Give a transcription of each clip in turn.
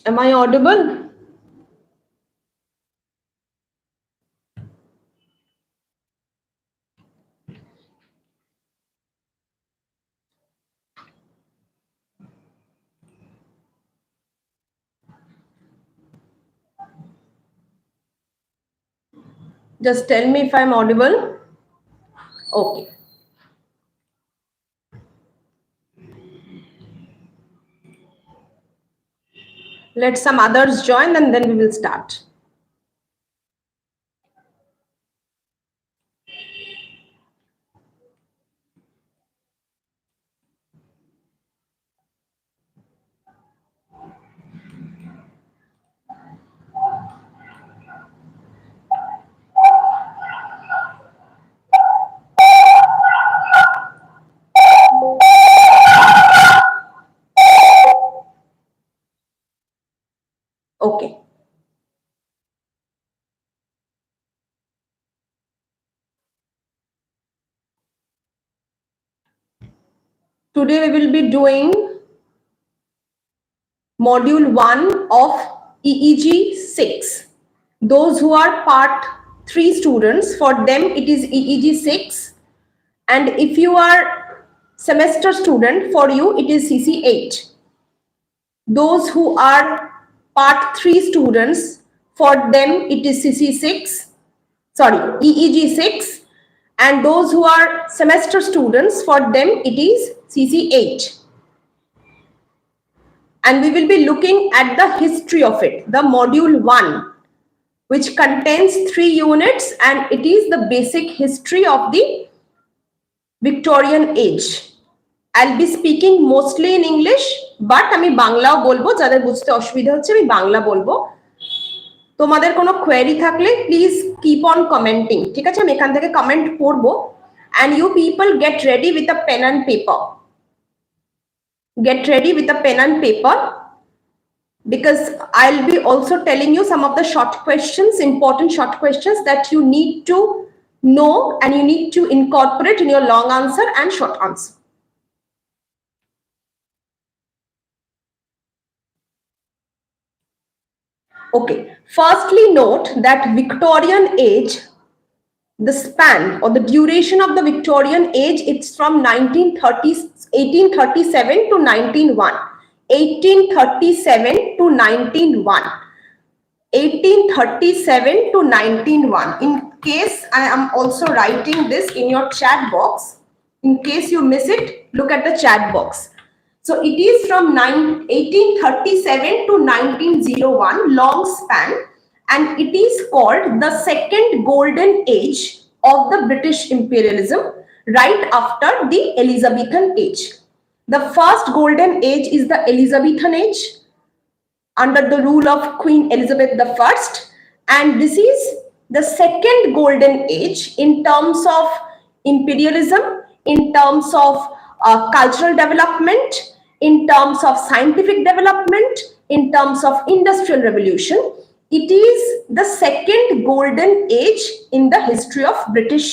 Am I audible? Just tell me if I'm audible. Okay. Let some others join and then we will start. Okay. Today we will be doing module 1 of EEG 6. Those who are part 3 students, for them it is EEG 6. And if you are semester student, for you it is CC 8. Those who are part 3 students, for them it is CC 6. Sorry, EEG 6. And those who are semester students, for them it is CC 8. And we will be looking at the history of it, the module 1, which contains 3 units, and it is the basic history of the Victorian age. I'll be speaking mostly in English, but আমি বাংলাও বলবো, যাদের বুঝতে অসুবিধা হচ্ছে আমি বাংলা বলবো। তোমাদের কোনো কোয়েরি থাকলে প্লিজ কিপ অন কমেন্টিং, ঠিক আছে? আমি এখান থেকে কমেন্ট পড়বো, and you people get ready with a pen and paper. Get ready with a pen and paper, because I'll be also telling you some of the short questions, important short questions that you need to know and you need to incorporate in your long answer and short answer. Okay, firstly note that Victorian age, the span or the duration of the Victorian age, it's from 1837 to 1901. 1837 to 1901. 1837 to 1901. In case I am also writing this in your chat box, in case you miss it, look at the chat box. So it is from 1837 to 1901, long span, and it is called the second golden age of the British imperialism, right after the Elizabethan age. The first golden age is the Elizabethan age under the rule of Queen Elizabeth I, and this is the second golden age in terms of imperialism, in terms of cultural development, in terms of scientific development, in terms of industrial revolution. It is the second golden age in the history of British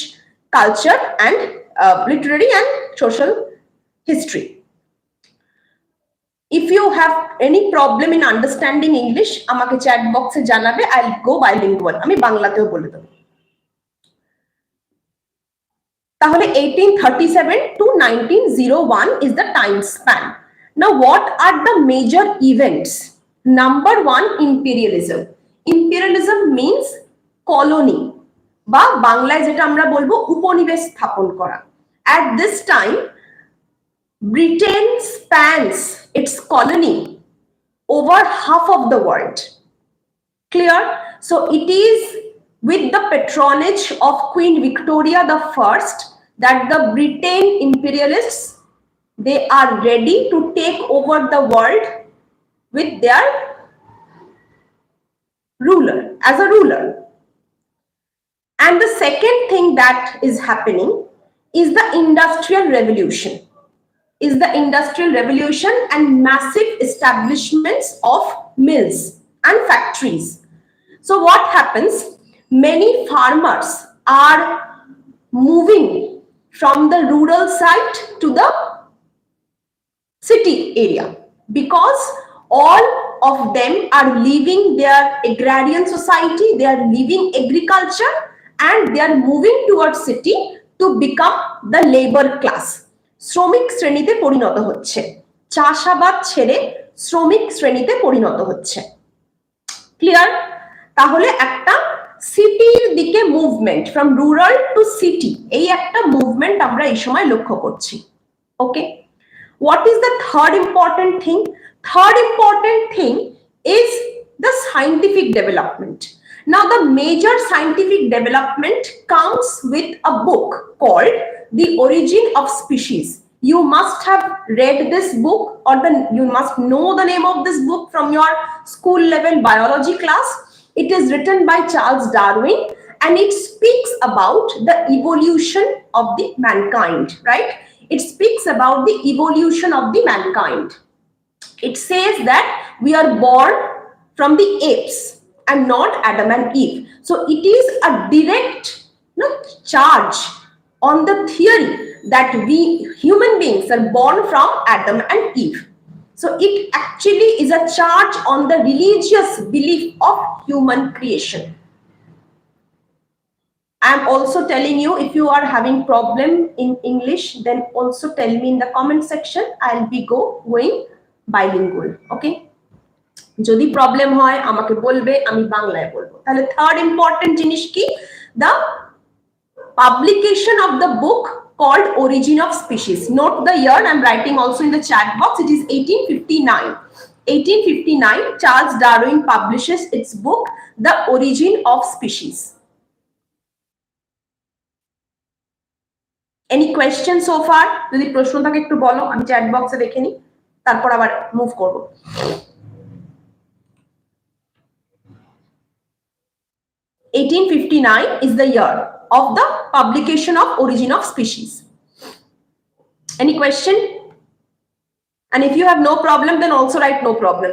culture and literary and social history. If you have any problem in understanding English, আমাকে chat box এ জানাবে, I'll go bilingual. আমি বাংলাতেও বলে দেব। তাহলে 1837 to 1901 is the time span. Now, what are the major events? Number 1, imperialism. Imperialism means colony, বা বাংলায় যেটা আমরা বলবো উপনিবেশ স্থাপন করা। At this time, Britain spans its colony over half of the world. Clear? So it is with the patronage of Queen Victoria I that the Britain imperialists, they are ready to take over the world with their ruler, as a ruler. And the second thing that is happening is the industrial revolution. Is the industrial revolution and massive establishments of mills and factories. So what happens? Many farmers are moving from the rural side to the city area, because all of them are leaving their agrarian society, they are leaving agriculture, and they are moving towards city to become the labor class. শ্রমিক শ্রেণীতে পরিণত হচ্ছে, চাষাবাদ ছেড়ে শ্রমিক শ্রেণীতে পরিণত হচ্ছে। ক্লিয়ার? তাহলে একটা সিটির দিকে movement, from rural two city, এই একটা মুভমেন্ট আমরা এই সময় লক্ষ্য করছি। ওকে, what is the third important thing? Third important thing is the scientific development. Now the major scientific development comes with a book called The Origin of Species. You must have read this book, or you must know the name of this book from your school level biology class. It is written by Charles Darwin, and it speaks about the evolution of the mankind, right? It speaks about the evolution of the mankind. It says that we are born from the apes and not Adam and Eve. So it is a direct charge on the theory that we human beings are born from Adam and Eve. So it actually is a charge on the religious belief of human creation. I'm also telling you, if you are having problem in English, then also tell me in the comment section. I'll be going bilingual. Okay? যদি problem হয় আমাকে বলবে, আমি বাংলায় বলবো। তাহলে third important জিনিস কি? The publication of the book called Origin of Species. Note the year, I'm writing also in the chat box. It is 1859. 1859, Charles Darwin publishes its book, The Origin of Species. Any question so far? যদি প্রশ্ন থাকে একটু বলো, আমি chat বক্সে দেখে নিই, তারপর আবার মুভ করব। (1859) is the year of the publication of Origin of Species. Any question? And if you have no problem, then also write no problem.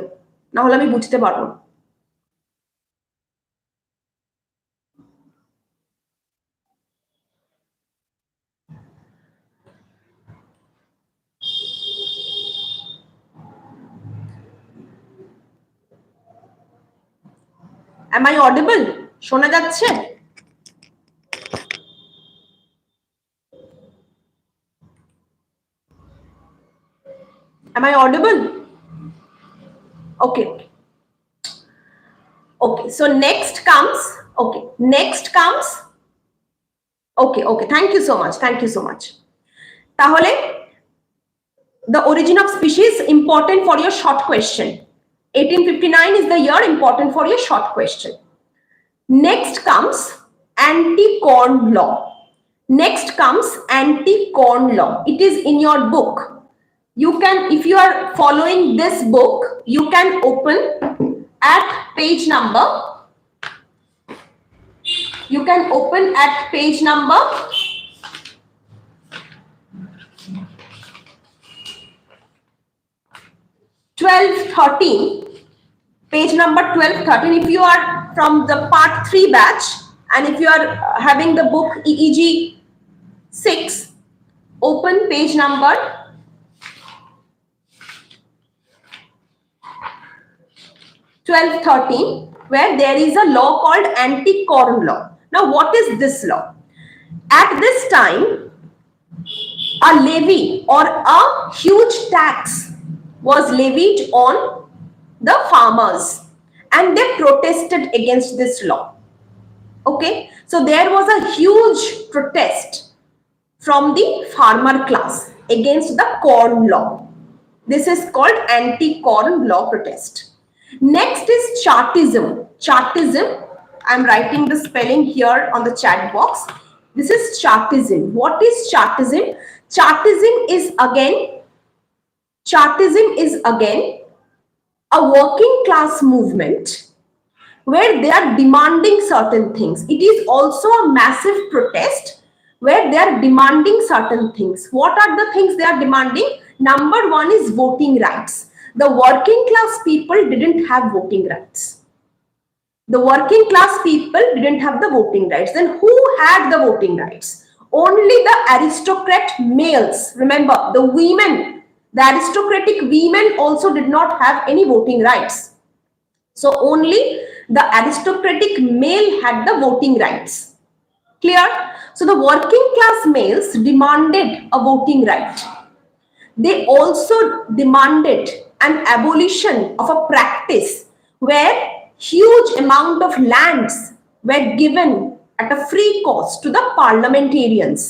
না হলে আমি বুঝতে পারবো না। Am I audible? শোনা যাচ্ছে? Am I audible? Okay. Okay, so next comes, okay, thank you so much, তাহলে the origin of species important for your short question. 1859 is the year important for your short question. Next comes anti-corn law. It is in your book. You can, if you are following this book, you can open at page number 1213, page number 1213. If you are from the part 3 batch, and if you are having the book EEG 6, open page number 1213, where there is a law called anti-corn law. Now, what is this law? At this time, a levy or a huge tax was levied on the farmers, and they protested against this law. Okay, so there was a huge protest from the farmer class against the corn law. This is called anti-corn law protest. Next is Chartism. I'm writing the spelling here on the chat box. This is Chartism. What is Chartism? Chartism is again a working class movement where they are demanding certain things. It is also a massive protest where they are demanding certain things. What are the things they are demanding? Number one is voting rights. The working class people didn't have voting rights. Then who had the voting rights? Only the aristocrat males. Remember, the women The aristocratic women also did not have any voting rights. So only the aristocratic male had the voting rights. Clear? So the working class males demanded a voting right. They also demanded an abolition of a practice where huge amount of lands were given at a free cost to the parliamentarians.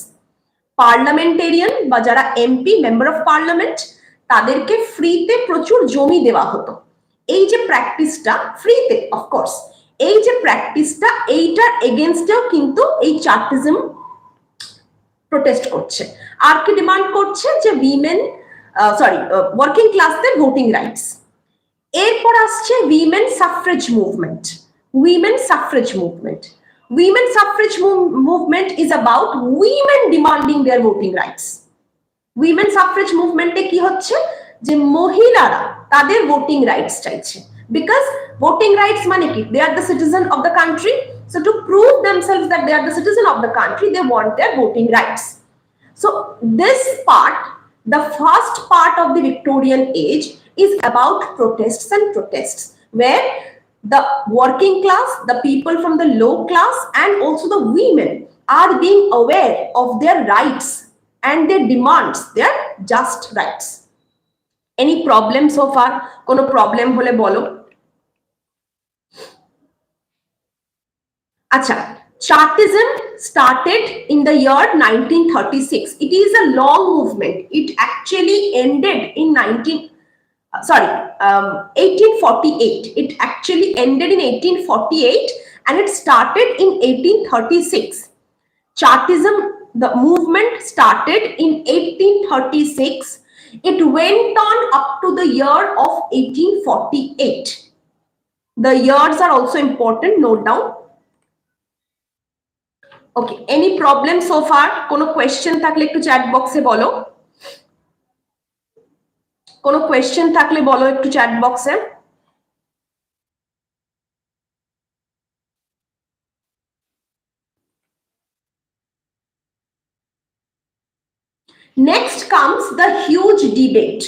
Parliamentarian বা যারা MP member of parliament তাদেরকে ফ্রিতে প্রচুর জমি দেওয়া হতো। এই যে প্র্যাকটিসটা ফ্রিতে অফকোর্স, এই যে প্র্যাকটিসটা এইটার এগেনস্টেও কিন্তু এই চার্টিজম প্রোটেস্ট করছে। আর কি ডিমান্ড করছে যে উইমেন ওয়ার্কিং ক্লাসদের ভোটিং রাইটস। এরপর আসছে women suffrage movement. Women suffrage movement, women suffrage movement is about women demanding their voting rights. Women suffrage movement এ কি হচ্ছে যে মহিলারা তাদের voting rights চাইছে, because voting rights মানে কি, they are the citizen of the country, so to prove themselves that they are the citizen of the country they want their voting rights. So this part, the first part of the Victorian age, is about protests and protests, where the working class, the people from the low class, and also the women are being aware of their rights and their demands, their just rights. Any problem so far? Kono problem hole bolo. Acha, Chartism started in the year 1936. It is a long movement. It actually ended in 1848. It actually ended in 1848 and it started in 1836. Chartism, the movement started in 1836. It went on up to the year of 1848. The years are also important, note down. Okay, any problem so far? Kono question থাকলে একটু chat box এ বলো। কোনো question থাকলে বলো একটু chat বক্সে। Next comes the huge debate,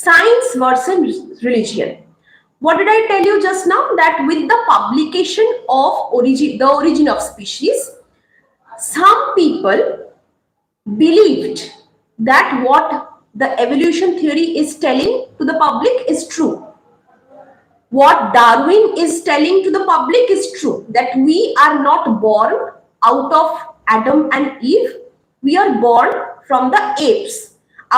science versus religion. What did I tell you just now? That with the publication of the origin of species, some people believed that what the evolution theory is telling to the public is true. What Darwin is telling to the public is true, that we are not born out of Adam and Eve, we are born from the apes.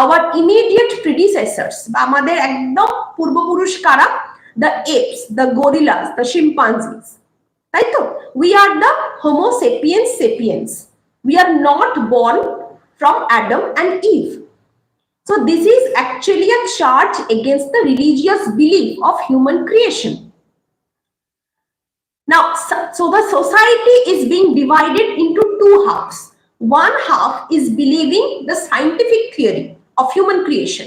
Our immediate predecessors, আমাদের একদম পূর্বপুরুষ কারা? The apes, the gorillas, the chimpanzees. তাই তো? We are the Homo sapiens sapiens. We are not born from Adam and Eve. So this is actually a charge against the religious belief of human creation. Now, so the society is being divided into two halves. One half is believing the scientific theory of human creation,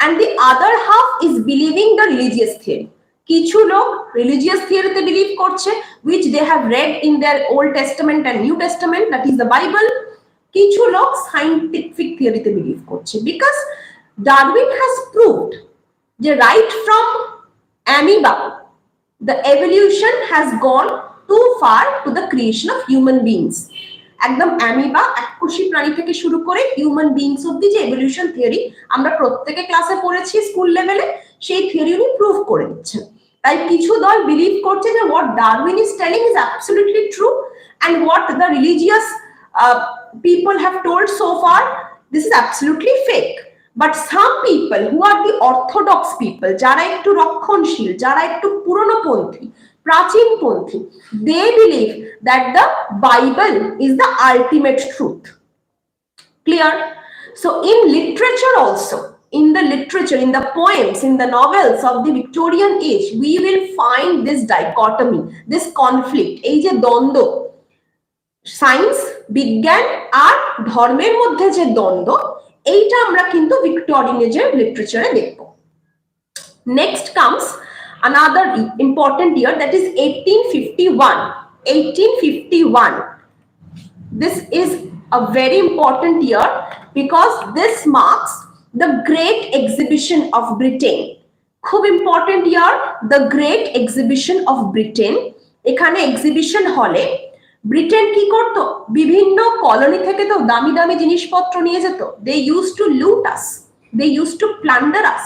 and the other half is believing the religious theory. কিছু লোক religious theory তে believe করছে, which they have read in their Old Testament and New Testament, that is the Bible. কিছু লোক scientific theory তে believe করছে, because Darwin has proved that right from amoeba, the evolution has gone too far to the creation of human beings. একদম amoeba এককোষী প্রাণী থেকে শুরু করে হিউম্যান বিংস অব্দি যে এভলিউশন থিওরি আমরা প্রত্যেকে ক্লাসে পড়েছি স্কুল লেভেলে, সেই থিওরি উনি প্রুভ করে দিচ্ছেন। তাই কিছু দল বিলিভ করছে যে what Darwin is telling is absolutely true, and what the religious people have told so far, this is absolutely fake. But some people who are the orthodox people, যারা একটু রক্ষণশীল, যারা একটু পুরনোপন্থী, প্রাচীনপন্থী, they believe that the Bible is the ultimate truth. Clear? So in literature also, in the literature, in the poems, in the novels of the Victorian age, we will find this dichotomy, this conflict, এই যে দ্বন্দ্ব, science, বিজ্ঞান আর ধর্মের মধ্যে যে দ্বন্দ্ব, এইটা আমরা কিন্তু ভিক্টোরিয়ান এজের লিটারেচারে দেখব। Next comes another important year, that is 1851. 1851. This is a very important year because this marks the great exhibition of Britain. খুব important year, the great exhibition of Britain. এখানে এক্সিবিশন হলে ব্রিটেন কি করত, বিভিন্ন colony থেকে তো দামি দামি জিনিসপত্র নিয়ে যেত। দে ইউজ টু লুট আস, দে ইউজ টু প্লান্ডার আস।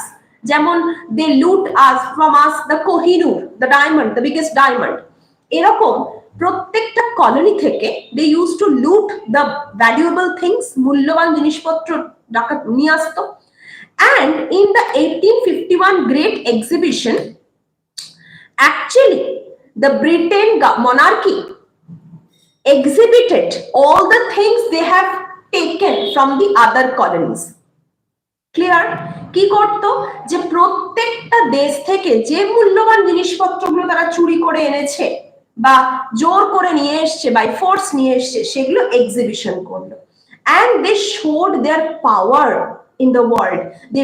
যেমন দে লুট us from us the Kohinoor, the diamond, the biggest diamond. এরকম প্রত্যেকটা কলোনি থেকে দে ইউজ টু লুট দ্য ভ্যালুয়েবল থিংস, মূল্যবান জিনিসপত্র ডাকাত নিয়ে আসতো। And in the 1851 Great Exhibition, actually the Britain monarchy exhibited all the things they have taken from the other colonies. Clear? কি করতো, যে প্রত্যেকটা দেশ থেকে যে মূল্যবান জিনিসপত্রগুলো তারা চুরি করে এনেছে বা জোর করে নিয়ে এসছে, বাই ফোর্স নিয়ে এসছে, সেগুলো এক্সিবিশন করলো। And they showed their power in the world.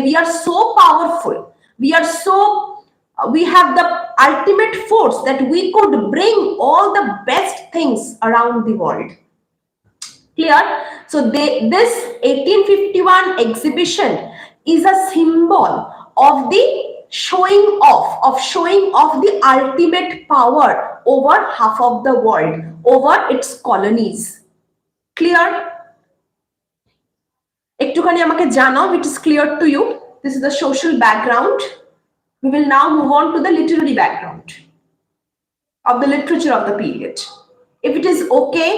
We are so powerful, we have the ultimate force that we could bring all the best things around the world. Clear? So this 1851 exhibition is a symbol of the showing off the ultimate power over half of the world, over its colonies. Clear? একটুখানি আমাকে জানাও it is clear to you. This is the social background. We will now move on to the literary background of the literature of the period. If it is okay,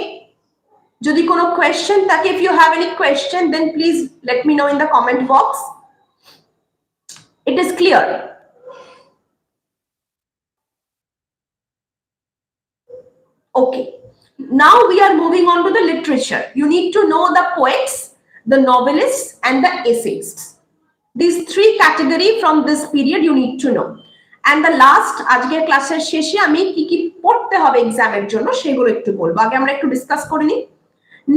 যদি কোনো question থাকে, if you have any question, then please let me know in the comment box. It is clear. Okay. Now we are moving on to the literature. You need to know the poets, the novelists, and the essayists. These three categories from this period you need to know. And the last, আজকের ক্লাসের শেষে আমি কি কি পড়তে হবে এক্সামের জন্য সেগুলো একটু বলবো। আগে আমরা একটু ডিসকাস করে নিই।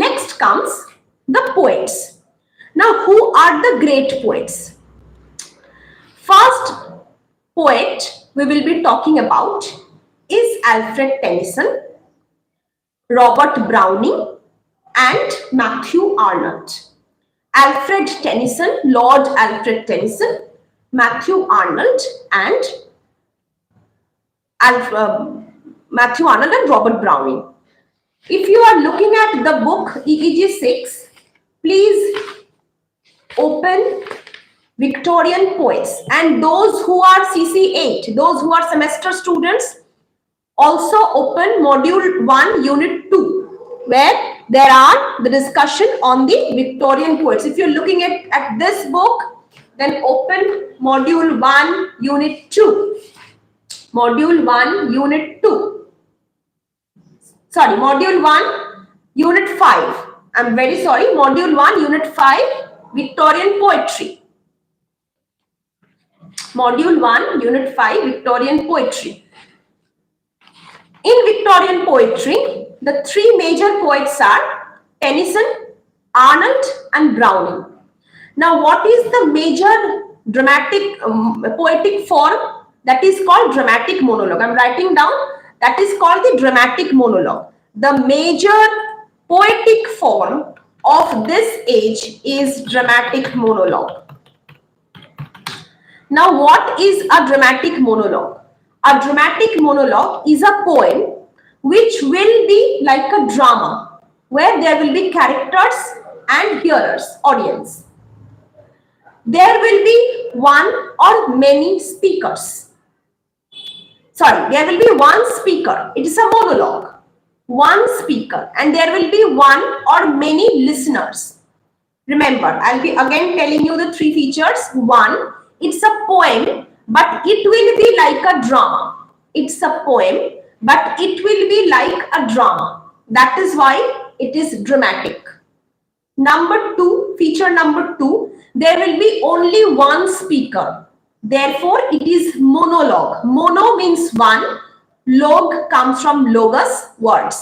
Next comes the poets. Now, who are the great poets? First poet we will be talking about is Alfred Tennyson, Robert Browning, and Matthew Arnold. Alfred Tennyson, Lord Alfred Tennyson, Matthew Arnold, and Matthew Arnold and Robert Browning. If you are looking at the book EEG 6, please open Victorian poets, and those who are CC 8, those who are semester students, also open module 1 unit 2, where there are the discussion on the Victorian poets. If you're looking at this book, then open module 1 unit 2. Module 1 unit 2. Sorry, module 1 unit 5. I'm very sorry, module 1 unit 5, Victorian poetry. Module 1 unit 5, Victorian poetry. In Victorian poetry, the three major poets are Tennyson, Arnold, and Browning. Now, what is the major dramatic poetic form? That is called dramatic monologue. I'm writing down, that is called the dramatic monologue. The major poetic form of this age is dramatic monologue. Now, what is a dramatic monologue? A dramatic monologue is a poem which will be like a drama, where there will be characters and hearers, audience. There will be one or many speakers. Sorry, there will be one speaker. It is a monologue. One speaker, and there will be one or many listeners. Remember, I'll be again telling you the three features. One, it's a poem, but it will be like a drama. It's a poem, but it will be like a drama. That is why it is dramatic. Number two, feature number 2, there will be only one speaker. Therefore, it is monologue. Mono means one. Log comes from logos, words.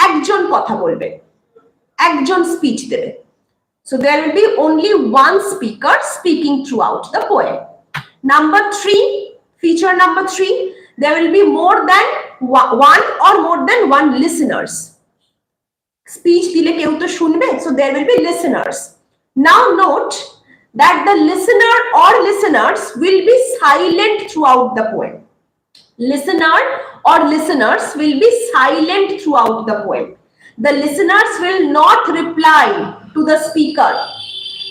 একজন কথা বলবে, একজন speech দেবে. So there will be only one speaker speaking throughout the poem. Number 3, feature number 3, there will be more than one or more than one listeners. Speech dile keu to shunbe, so there will be listeners. Now note, that the listener or listeners will be silent throughout the poem. Listener or listeners will be silent throughout the poem. The listeners will not reply to the speaker.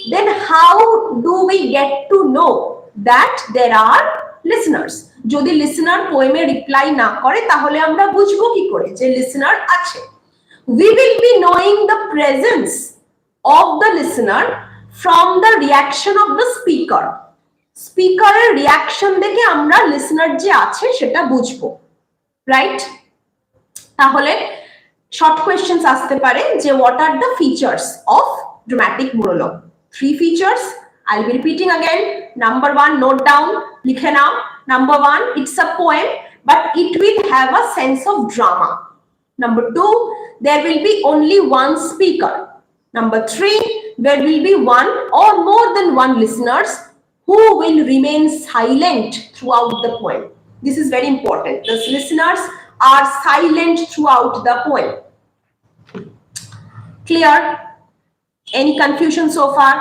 Then how do we get to know that there are listeners? যদি listener poem-এ reply না করে তাহলে আমরা বুঝবো কি করে যে listener আছে? We will be knowing the presence of the listener from the reaction of the speaker. স্পিকারের রিয়াকশন দেখে আমরা লিসনার যে আছে সেটা বুঝবো, রাইট? তাহলে শর্ট কোয়েশ্চেন্স আসতে পারে যে what are the features of dramatic monologue? 3 features. I'll be repeating again. Number 1, note down, likhe nao. Number 1, it's a poem, but it will have a sense of drama. Number 2, there will be only one speaker. Number 3, there will be one or more than one listeners who will remain silent throughout the poem. This is very important. The listeners are silent throughout the poem. Clear? Any confusion so far?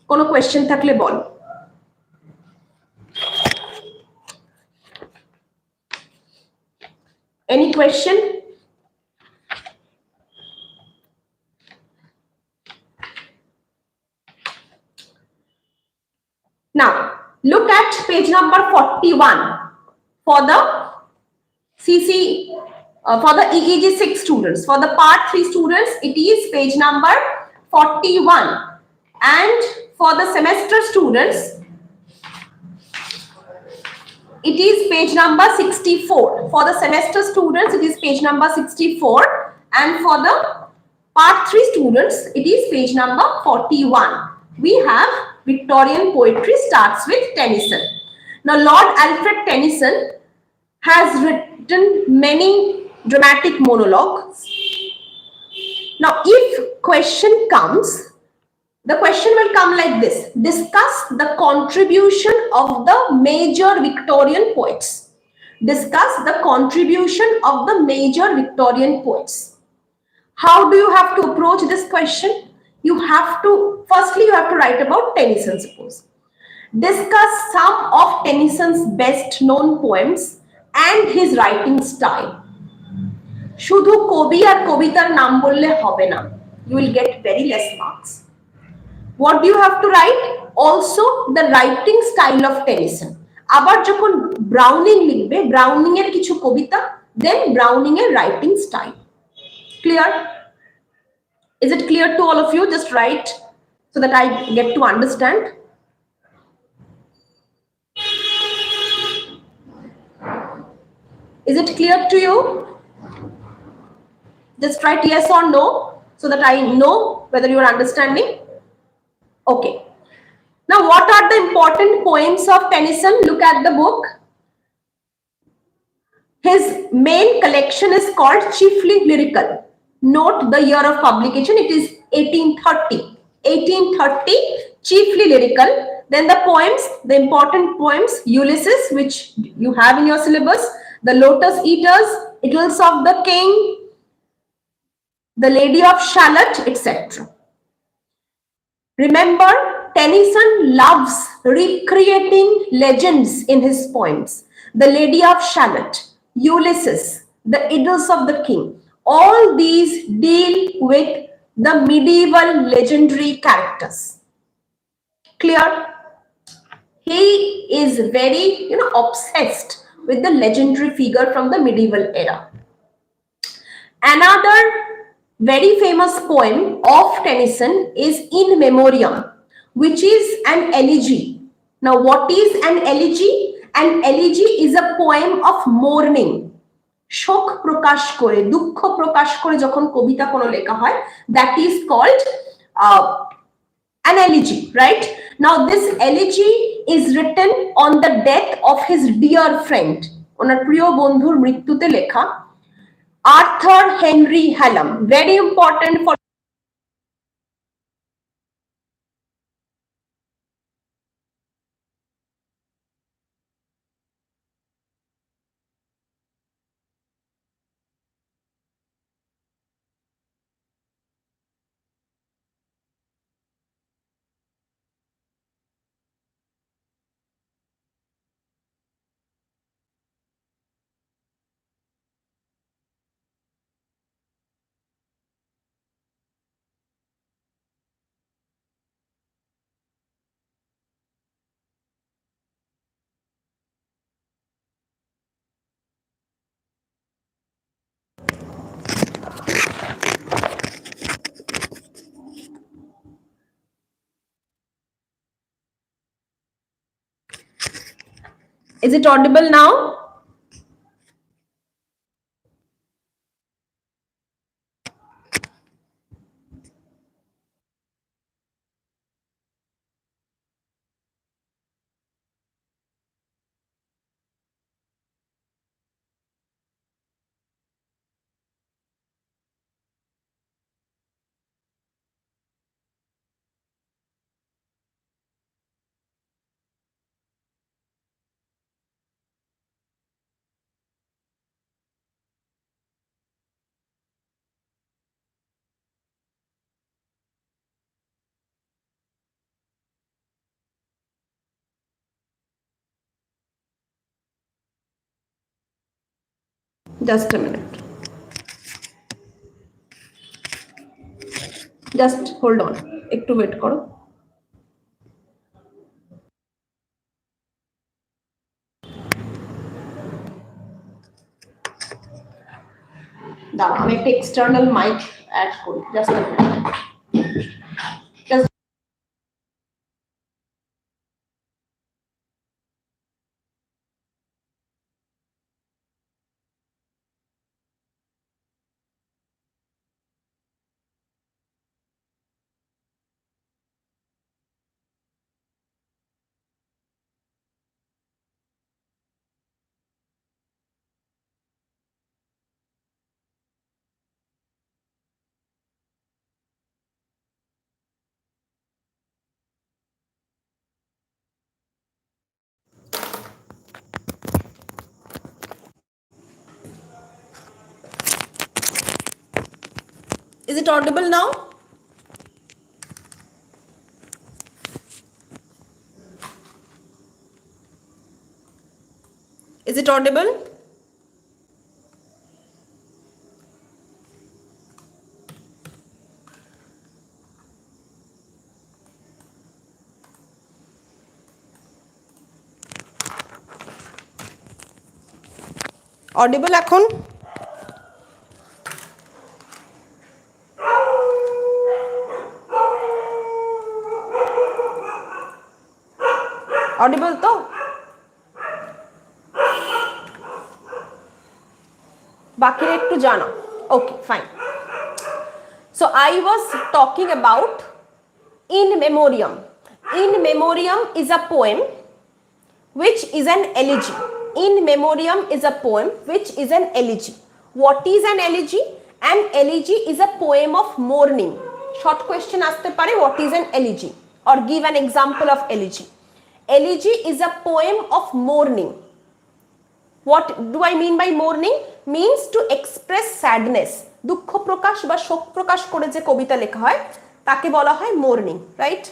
Kono question থাকলে বল। Any question? Now, look at page number 41 for the CC, for the EEG 6 students. For the part 3 students, it is page number 41. And for the semester students, it is page number 64. For the semester students, it is page number 64. And for the part 3 students, it is page number 41. We have Victorian poetry starts with Tennyson. Now, Lord Alfred Tennyson has written many dramatic monologues. Now, if question comes, the question will come like this. Discuss the contribution of the major Victorian poets. Discuss the contribution of the major Victorian poets. How do you have to approach this question? You have to, firstly, you have to write about Tennyson, suppose. Discuss some of Tennyson's best known poems and his writing style. শুধু কবি আর কবিতার নাম বললে হবে না. You will get very less marks. What do you have to write? Also the writing style of Tennyson. আবার যখন Browning লিখবে, ব্রাউনিং এর কিছু কবিতা, then ব্রাউনিং এর writing style. Clear? Is it clear to all of you? Just write so that I get to understand. Is it clear to you? Just write yes or no so that I know whether you are understanding. Okay. Now, what are the important poems of Tennyson? Look at the book. His main collection is called Chiefly Lyrical. Note the year of publication. It is 1830. 1830, Chiefly Lyrical. Then the poems, the important poems, Ulysses, which you have in your syllabus, The Lotus Eaters, Idylls of the King, The Lady of Shalott, etc. Remember, Tennyson loves recreating legends in his poems. The Lady of Shalott, Ulysses, The Idylls of the King. All these deal with the medieval legendary characters. Clear? He is very, obsessed with the legendary figure from the medieval era. Another very famous poem of Tennyson is In Memoriam, which is an elegy. Now, what is an elegy? An elegy is a poem of mourning. শোক প্রকাশ করে, দুঃখ প্রকাশ করে যখন কবিতা কোনো লেখা হয়, that is called an elegy, right? Now, this elegy is written on the death of his dear friend. ওনার প্রিয় বন্ধুর মৃত্যুতে লেখা. Arthur Henry Hallam, very important for Is it audible now? Just a minute. Just hold on. একটু wait করো। দাঁড়াও আমি একটা external mic add করি। Just a minute. Just Is it audible now? Is it audible? Audible এখন? Audible তো? বাকিরা একটু জানাও। Okay, fine. So I was talking about In Memoriam. In Memoriam is a poem which is an elegy. In Memoriam is a poem which is an elegy. What is an elegy? An elegy is a poem of mourning. Short question আসতে পারে, what is an elegy? Or give an example of elegy. Elegy is a poem of mourning. What do I mean by mourning? Means to express sadness. দুঃখ প্রকাশ বা শোক প্রকাশ করে যে কবিতা লেখা হয় তাকে বলা হয় mourning, right?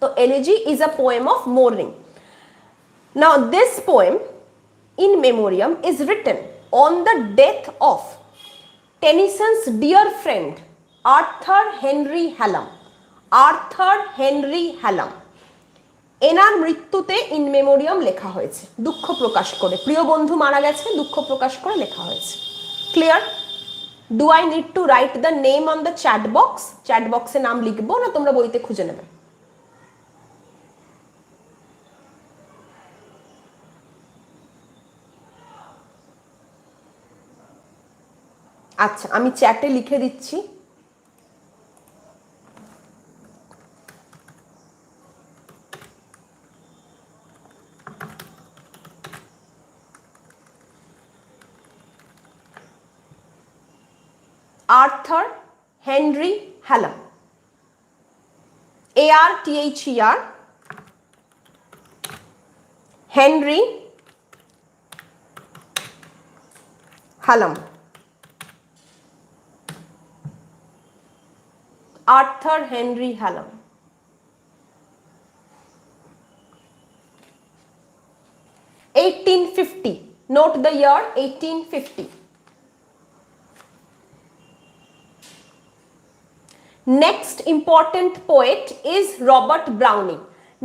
তো elegy is a poem of mourning. Now this poem In Memoriam is written on the death of Tennyson's dear friend Arthur Henry Hallam. Arthur Henry Hallam. এনার মৃত্যুতে ইন মেমোরিয়াম লেখা হয়েছে, দুঃখ প্রকাশ করে, প্রিয় বন্ধু মারা গেছে, দুঃখ প্রকাশ করে লেখা হয়েছে। Clear? Do I need to write the name on the chat box? Chat বক্সে নাম লিখবো না তোমরা বইতে খুঁজে নেবে? আচ্ছা আমি চ্যাটে লিখে দিচ্ছি। Arthur Henry Hallam. A-R-T-H-E-R. Henry Hallam. Arthur Henry Hallam. (1850). Note the year 1850. Next important poet is Robert Browning.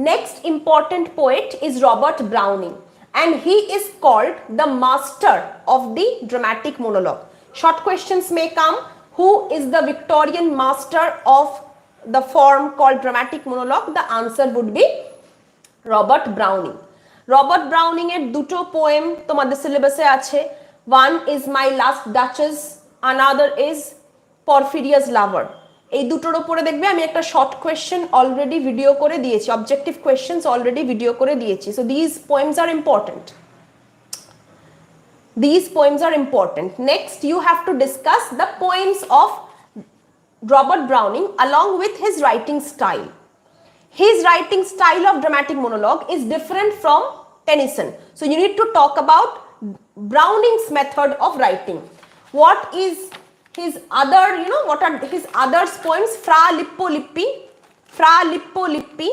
Next important poet is Robert Browning, and he is called the master of the dramatic monologue. Short questions may come. Who is the Victorian master of the form called dramatic monologue? The answer would be Robert Browning. Robert Browning এর দুটো poem তোমাদের সিলেবাসে আছে, one is my last duchess, another is Porphyria's lover. এই দুটোর উপরে দেখবে আমি একটা শর্ট কোয়েশ্চেন অলরেডি ভিডিও করে দিয়েছি, অবজেক্টিভ কোয়েশ্চেন্স অলরেডি ভিডিও করে দিয়েছি। So this poems R important, these poems are important. Next you have to discuss the poems of Robert Browning along with his writing style. His writing style of dramatic monologue is different from Tennyson. So you need to talk about Browning's method of writing. What is his other, you know, what are his other poems? Fra Lippo Lippi,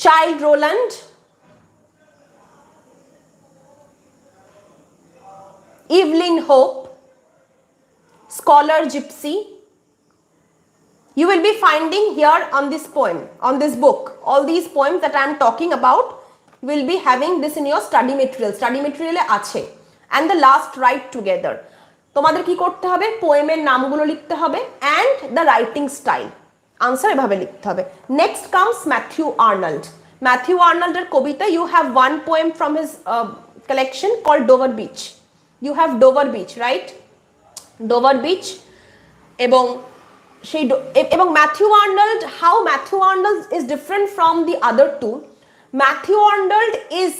Child Roland, Evelyn Hope, Scholar Gypsy. You will be finding here on this poem, on this book, all these poems that I am talking about will be having this in your study material. Study material e ache. And the last, write together. তোমাদের কি করতে হবে? পোয়েমের নামগুলো লিখতে হবে and the writing style. Answer এভাবে লিখতে হবে। Next comes Matthew Arnold. Matthew Arnold এর কবিতা, you have one poem from his collection called Dover Beach. You have Dover Beach, right? Dover Beach. এবং সেই এবং Matthew Arnold, how Matthew Arnold is different from the other two. Matthew Arnold is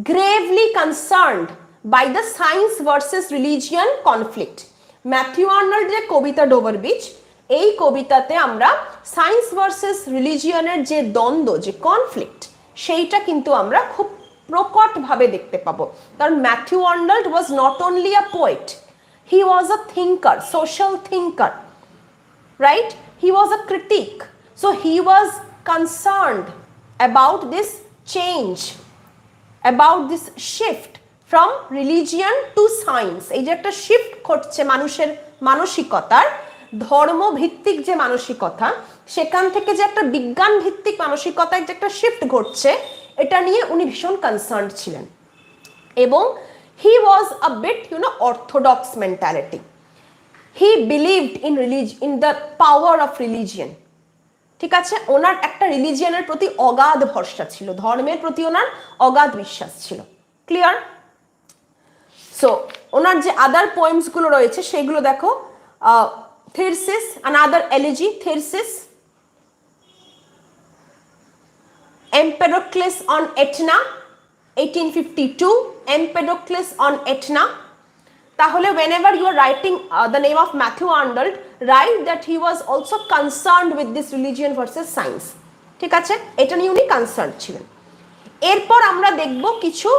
gravely concerned by the science versus religion conflict. Matthew Arnold যে কবিতা Dover beach, এই কবিতাতে আমরা science versus রিলিজিয়নের যে দ্বন্দ্ব, যে conflict, সেইটা কিন্তু আমরা খুব প্রকটভাবে দেখতে পাবো। কারণ Matthew Arnold was not only a poet, he was a thinker, social thinker, right? He was a critic. So he was concerned about this change, about this shift from religion to science. এই যে একটা shift ঘটছে মানুষের মানসিকতার, ধর্ম ভিত্তিক যে মানসিকতা, সেখান থেকে যে একটা বিজ্ঞান ভিত্তিক মানসিকতায় যে একটা শিফট ঘটছে, এটা নিয়ে উনি ভীষণ কনসার্ন ছিলেন। এবং he was a bit, you know, orthodox mentality. He believed in the power of religion. ঠিক আছে, ওনার একটা রিলিজিয়নের প্রতি অগাধ ভরসা ছিল, ধর্মের প্রতি ওনার অগাধ বিশ্বাস ছিল। ক্লিয়ার? সো ওনার যে আদার পোয়েমস গুলো রয়েছে সেগুলো দেখো, Thyrsis, another elegy, Thyrsis, Empedocles on Etna, 1852, Empedocles on Etna. তাহলে whenever you are writing the name of Matthew Arnold, write that he was also concerned with this religion versus science. ঠিক আছে, এটা নিয়ে উনি কনসার্ন ছিলেন। এরপর আমরা দেখব কিছু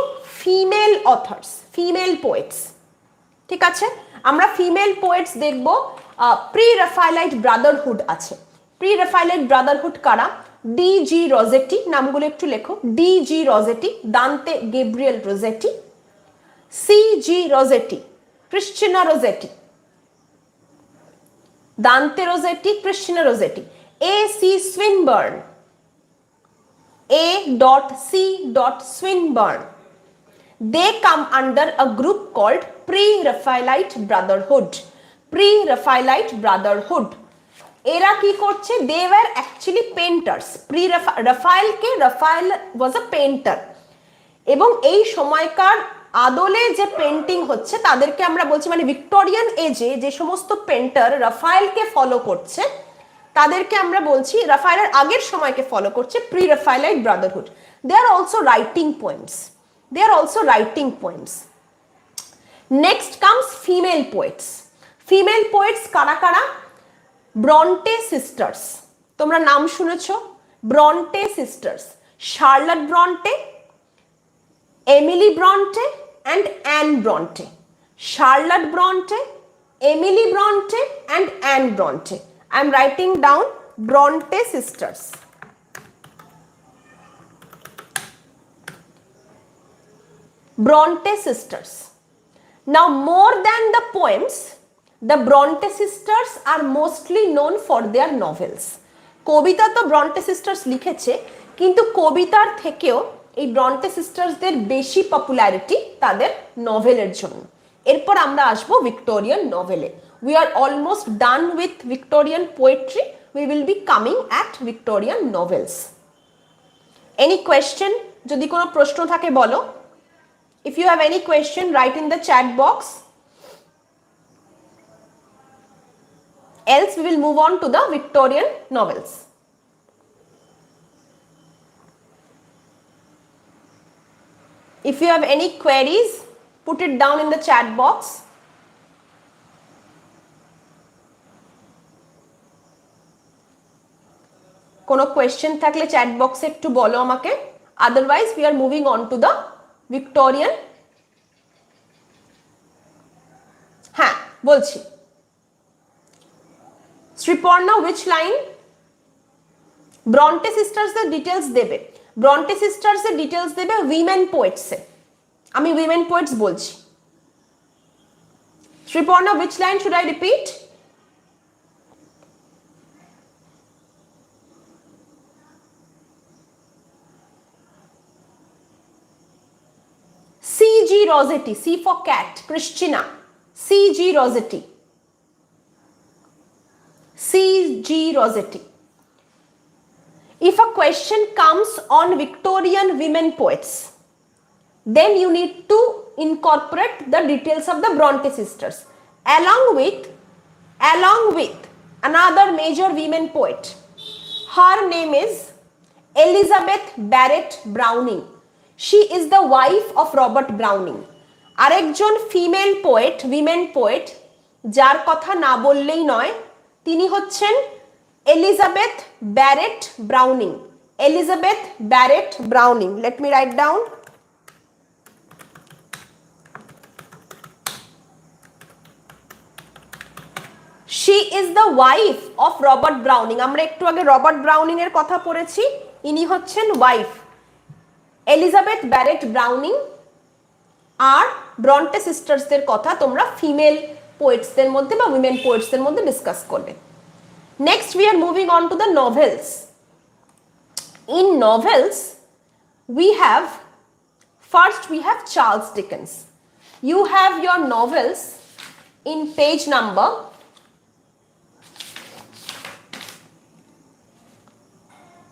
ফিমেল অথার্স, ফিমেল পোয়েটস। ঠিক আছে, আমরা ফিমেল পোয়েটস দেখব। প্রি রাফায়েলাইট ব্রাদারহুড আছে। প্রি রাফায়েলাইট ব্রাদারহুড কারা? ডি.জি. রজেটি, নামগুলো একটু লেখো। D G. Rossetti, Dante Gabriel Rossetti, C G. Rossetti, Christina Rossetti, Dante Rossetti, Christina Rossetti, A C. Swinburne, A.C. Swinburne. They come under a group called Pre-Raphaelite Brotherhood. Pre-Raphaelite Brotherhood. এরা কি করছে? They were actually painters. Raphael was a painter. এবং এই সময়কার আদলে যে painting হচ্ছে তাদেরকে আমরা বলছি, মানে ভিক্টোরিয়ান এজে যে সমস্ত পেন্টার রাফায়েলকে ফলো করছে তাদেরকে আমরা বলছি, রাফায়েলের আগের সময়কে ফলো করছে, pre Raphaelite brotherhood. They are also writing poems, they are also writing poems. Next comes female poets. Female poets কারা কারা? ব্রন্টে সিস্টার্স, তোমরা নাম শুনেছ, Bronte sisters, Charlotte Bronte, Emily Bronte and Anne Bronte. Charlotte Bronte, Emily Bronte and Anne Bronte. I am writing down Bronte sisters. Bronte sisters. Now more than the poems, the Bronte sisters are mostly known for their novels. কবিতা তো ব্রন্টে sisters লিখেছে, কিন্তু কবিতার থেকেও এই ব্রন্টে সিস্টার্সদের বেশি popularity তাদের নভেলের জন্য। এরপর আমরা আসবো ভিক্টোরিয়ান নভেলে। We are almost done with Victorian poetry, we will be coming at Victorian novels. Any question? যদি কোনো প্রশ্ন থাকে বলো. If you have any question, write in the chat box. Else we will move on to the Victorian novels. If you have any queries, put it down in the chat box. কোনো question থাকলে chat box এ একটু বলো আমাকে. Otherwise, we are moving on to the Victorian. হ্যাঁ বলছি. Sriparna which line? ব্রন্টে সিস্টার্সদের details দেবে. ব্রন্টে সিস্টার্সের details দেবে women পোয়েটসে. আমি উইমেন পোয়েটস বলছি. Sriparna which line should I repeat? C.G. Rossetti, C for cat, Christina. C.G. Rossetti. C.G. Rossetti. If a question comes on Victorian women poets, then you need to incorporate the details of the Bronte sisters along with another major women poet. Her name is Elizabeth Barrett Browning. She is the wife of Robert Browning. আরেকজন female poet, women poet যার কথা না বললেই নয়, তিনি হচ্ছেন Elizabeth Barrett Browning. Elizabeth Barrett Browning. Let me write down. She is the wife of Robert Browning. আমরা একটু আগে রবার্ট ব্রাউনিং এর কথা পড়েছি. ইনি হচ্ছেন ওয়াইফ এলিজাবেথ ব্যারেট ব্রাউনিং. আর ব্রন্টে সিস্টার্সদের কথা তোমরা ফিমেল পোয়েটসদের মধ্যে বা উইমেন পোয়েটসদের মধ্যে ডিসকাস করবে. Next we are moving on to the novels. In novels we have Charles Dickens. You have your novels in page number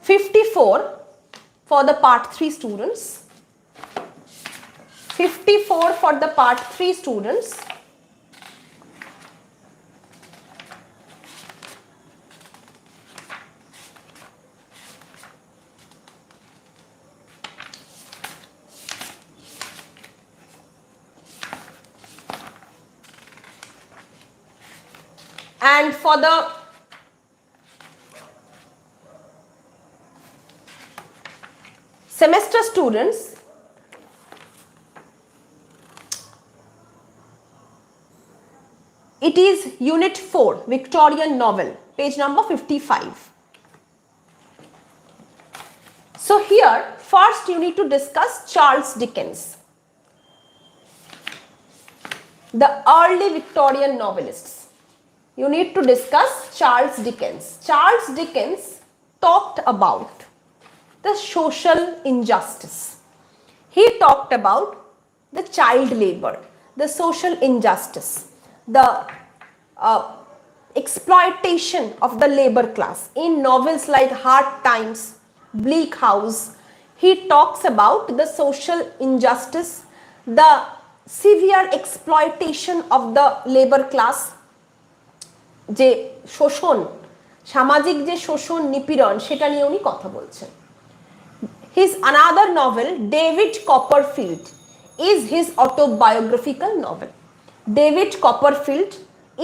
54 for the part 3 students. 54 for the part 3 students. And for the semester students, it is unit 4 Victorian novel, page number 55. So here first you need to discuss Charles Dickens, the early Victorian novelists. You need to discuss Charles Dickens. Charles Dickens talked about the social injustice. He talked about the child labor, the social injustice, the exploitation of the labor class. In novels like Hard Times, Bleak House, he talks about the social injustice, the severe exploitation of the labor class. যে শোষণ, সামাজিক যে শোষণ নিপীড়ন, সেটা নিয়ে উনি কথা বলছেন. His another novel, David Copperfield, is his autobiographical novel. David Copperfield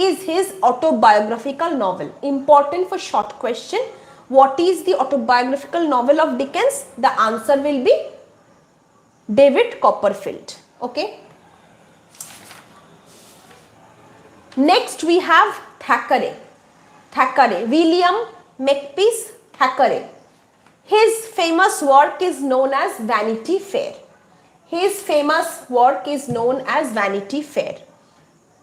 is his autobiographical novel. Important for short question. What is the autobiographical novel of Dickens? The answer will be David Copperfield. Okay. Next we have Thackeray, William Makepeace Thackeray. His famous work is known as Vanity Fair. His famous work is known as Vanity Fair.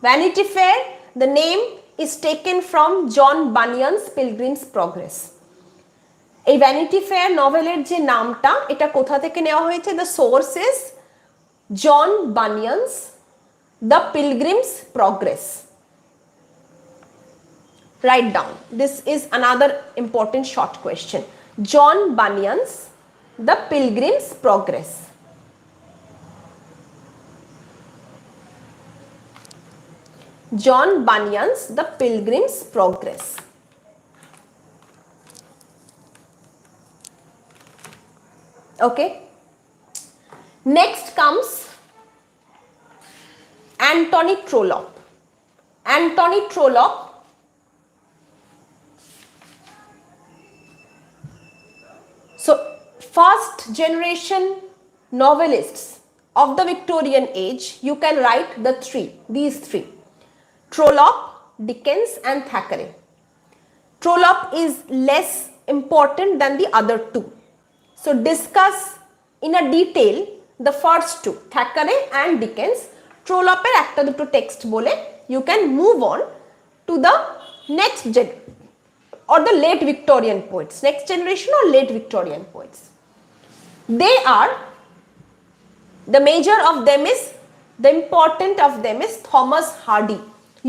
Vanity Fair, the name is taken from John Bunyan's Pilgrim's Progress. এই vanity fair নভেলের যে নামটা, এটা কোথা থেকে নেওয়া হয়েছে? The source is John Bunyan's The Pilgrim's Progress. Write down. This is another important short question. John Bunyan's The Pilgrim's Progress. John Bunyan's The Pilgrim's Progress. Okay. Next comes Anthony Trollope. Anthony Trollope so first generation novelists of the Victorian age, you can write these three. Trollope, Dickens and Thackeray. Trollope is less important than the other two. So discuss in a detail the first two, Thackeray and Dickens. Trollope একটা দুটো text বলে you can move on to the next gen or the late Victorian poets, next generation or late Victorian poets. They are, the major of them is, the important of them is Thomas Hardy.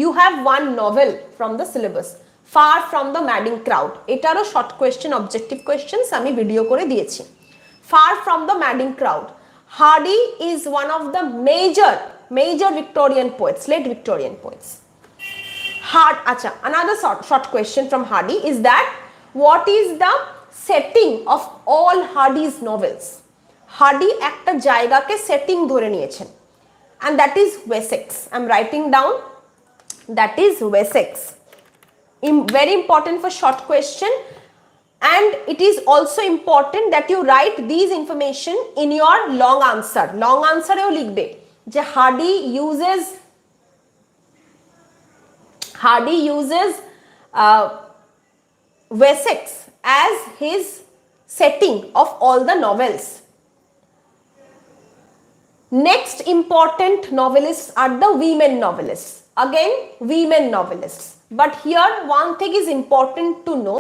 You have one novel from the syllabus, Far from the Madding Crowd. এটারও short question, objective questions আমি video করে দিয়েছি. Far from the Madding Crowd. Hardy is one of the major Victorian poets, late Victorian poets. Another short question from Hardy is that what is the setting of all Hardy's novels? Hardy একটা জায়গাকে setting ধরে নিয়েছেন, and that is Wessex. I'm writing down, that is Wessex. Very important for short question, and it is also important that you write these information in your long answer. Long answer এও লিখবে যে Hardy uses Wessex as his setting of all the novels. Next important novelists are the women novelists. Again, women novelists. But here one thing is important to know.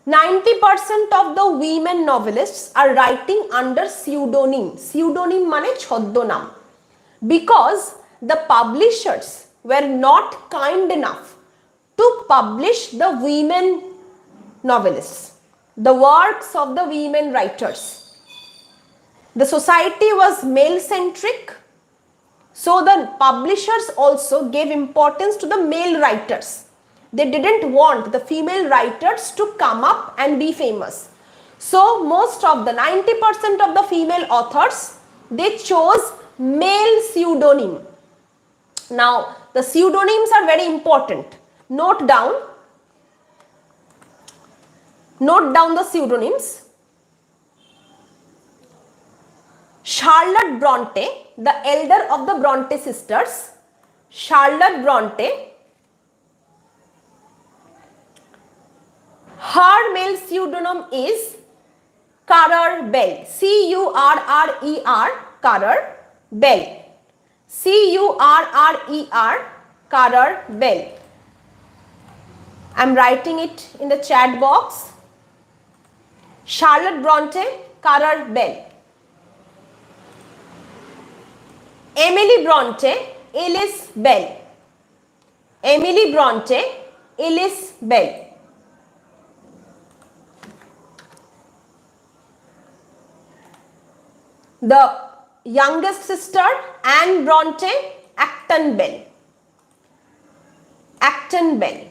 90% of the women novelists are writing under pseudonym. Pseudonym মানে ছদ্মনাম. Because the publishers were not kind enough to publish the women novelists, the works of the women writers. The society was male-centric, so the publishers also gave importance to the male writers. They didn't want the female writers to come up and be famous. So most of the 90% of the female authors, they chose male pseudonym. Now, the pseudonyms are very important. Note down the pseudonyms. Charlotte Bronte, the elder of the Bronte sisters. Charlotte Bronte. Her male pseudonym is Currer Bell. C-U-R-R-E-R, Currer Bell. C-U-R-R-E-R, Currer Bell. I'm writing it in the chat box. Charlotte Bronte, Currer Bell. Emily Bronte, Ellis Bell. Emily Bronte, Ellis Bell. The youngest sister, Anne Bronte, Acton Bell. Acton Bell.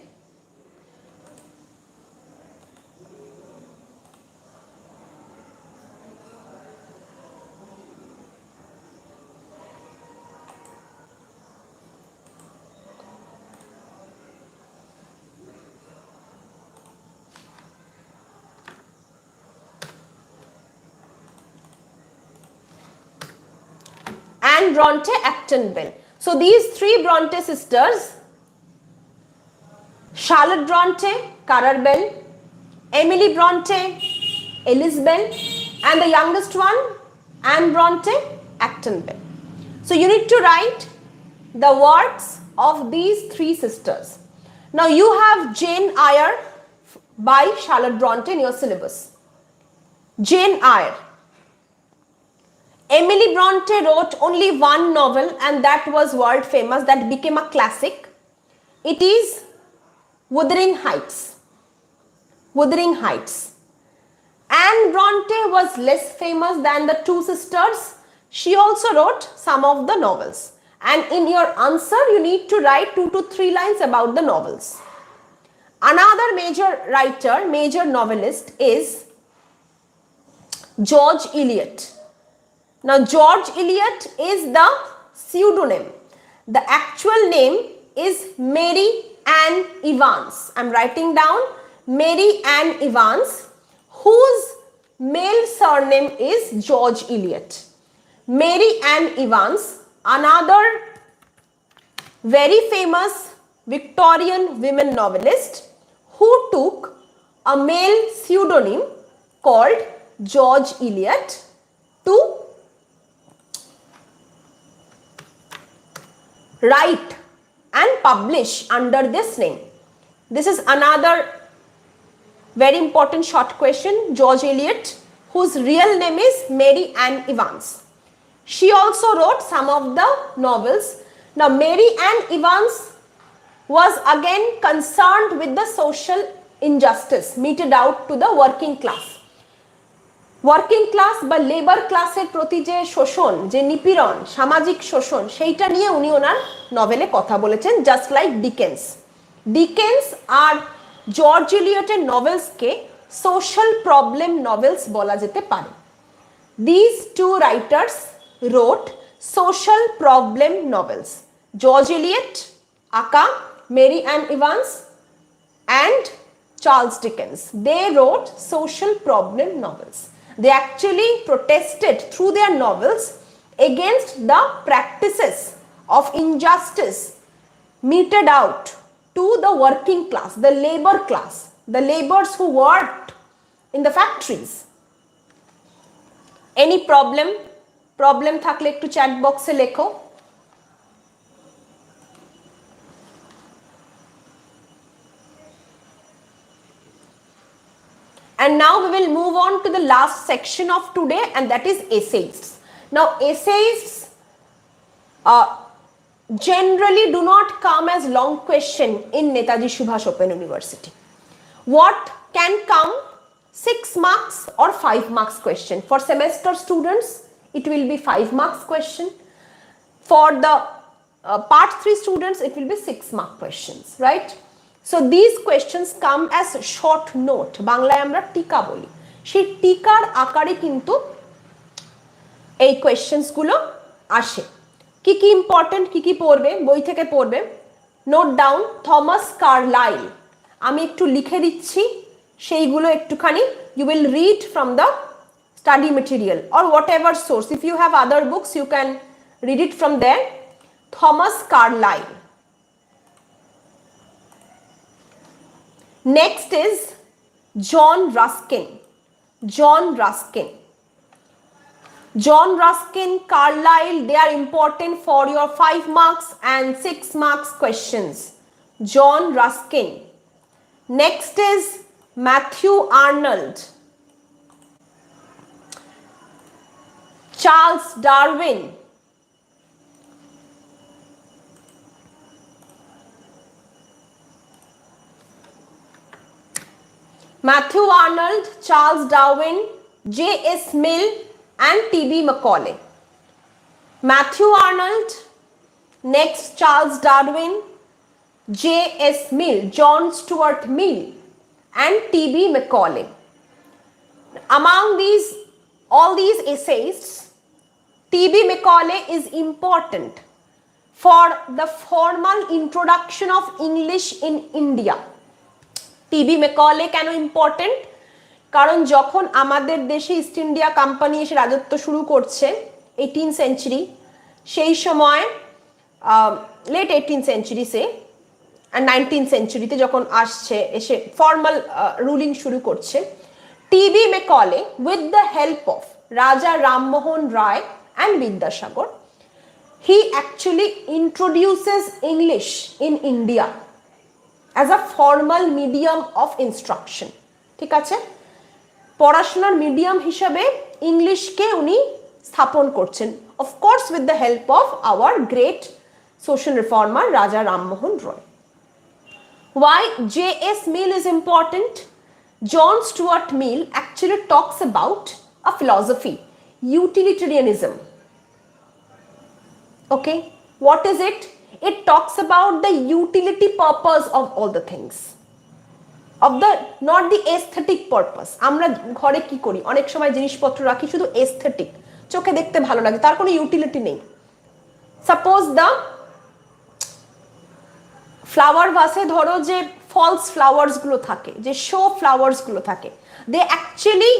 Anne Bronte, Acton Bell. So these three Bronte sisters, Charlotte Bronte, Currer Bell, Emily Bronte, Ellis Bell, and the youngest one, Anne Bronte, Acton Bell. So you need to write the works of these three sisters. Now you have Jane Eyre by Charlotte Bronte in your syllabus. Jane Eyre. Emily Bronte wrote only one novel, and that was world famous, that became a classic. It is Wuthering Heights. Wuthering Heights. Anne Bronte Bronte was less famous than the two sisters. She also wrote some of the novels. And in your answer, you need to write 2 to 3 lines about the novels. Another major writer, major novelist is George Eliot. Now, George Eliot is the pseudonym. The actual name is Mary Ann Evans. I am writing down Mary Ann Evans, whose male surname is George Eliot. Mary Ann Evans, another very famous Victorian women novelist who took a male pseudonym called George Eliot to write and publish under this name. This is another very important short question. George Eliot, whose real name is Mary Ann Evans. She also wrote some of the novels. Now, Mary Ann Evans was again concerned with the social injustice meted out to the working class. Working class বা labour ক্লাসের প্রতি যে শোষণ, যে নিপীড়ন, সামাজিক শোষণ, সেইটা নিয়ে উনি ওনার নভেলে কথা বলেছেন, জাস্ট লাইক ডিকেন্স। ডিকেন্স আর জর্জ এলিয়টের নভেলসকে সোশ্যাল প্রবলেম নভেলস বলা যেতে পারে। This two writers wrote social problem novels. George Eliot, aka, Mary Ann Evans and Charles Dickens. They wrote social problem novels. They actually protested through their novels against the practices of injustice meted out to the working class, the laborers who worked in the factories. Any problem থাকলে একটু chat বক্সে লেখো। And now we will move on to the last section of today, and that is essayists. Now, essayists generally do not come as long question in Netaji Subhash Open University. What can come 6 marks or 5 marks question? For semester students, it will be 5 marks question. For the part 3 students, it will be 6 mark questions, right? So these questions come as short note. বাংলায় আমরা টিকা বলি। সেই টিকার আকারে কিন্তু এই questions গুলো আসে। কি কি ইম্পর্টেন্ট, কি কি পড়বে, বই থেকে পড়বে, নোট ডাউন। থমাস কার্লাইল, আমি একটু লিখে দিচ্ছি, সেইগুলো একটুখানি you will read from the study material or whatever source. If you have other books, you can read it from there. Thomas Carlyle. Next is John Ruskin. John Ruskin, Carlyle, they are important for your 5 marks and 6 marks questions. John Ruskin. Next is Matthew Arnold. Charles Darwin. Matthew Arnold, Charles Darwin, J.S. Mill and T.B. Macaulay. Matthew Arnold, next Charles Darwin, J.S. Mill, John Stuart Mill and T.B. Macaulay. Among all these essayists, T.B. Macaulay is important for the formal introduction of English in India. TB Macaulay কেন important? কারণ যখন আমাদের দেশে east India company এসে রাজত্ব শুরু করছে 18th century, সেই সময় লেট 18th সেঞ্চুরি সে আর 19th সেঞ্চুরিতে যখন আসছে, এসে ফর্মাল রুলিং শুরু করছে, T B Macaulay with the help of Raja Rammohan Roy and Vidyasagar, he actually introduces English in India as a formal medium of instruction. ঠিক আছে, পড়াশোনার মিডিয়াম হিসাবে ইংলিশকে উনি স্থাপন করছেন, of course with the help of our great social reformer Raja Ram Mohan Roy. Why J.S. Mill is important? John Stuart Mill actually talks about a philosophy, utilitarianism. Okay, what is it? It talks about the utility purpose of all the things, of the not the aesthetic purpose. আমরা ঘরে কি করি, অনেক সময় জিনিসপত্র রাখি শুধু aesthetic, চোখে দেখতে ভালো লাগে, তার কোনো ইউটিলিটি নেই। সাপোজ দ্য ফ্লাওয়ার ভাসে ধরো যে ফলস ফ্লাওয়ার্স গুলো থাকে, যে শো ফ্লাওয়ার্স গুলো থাকে, they actually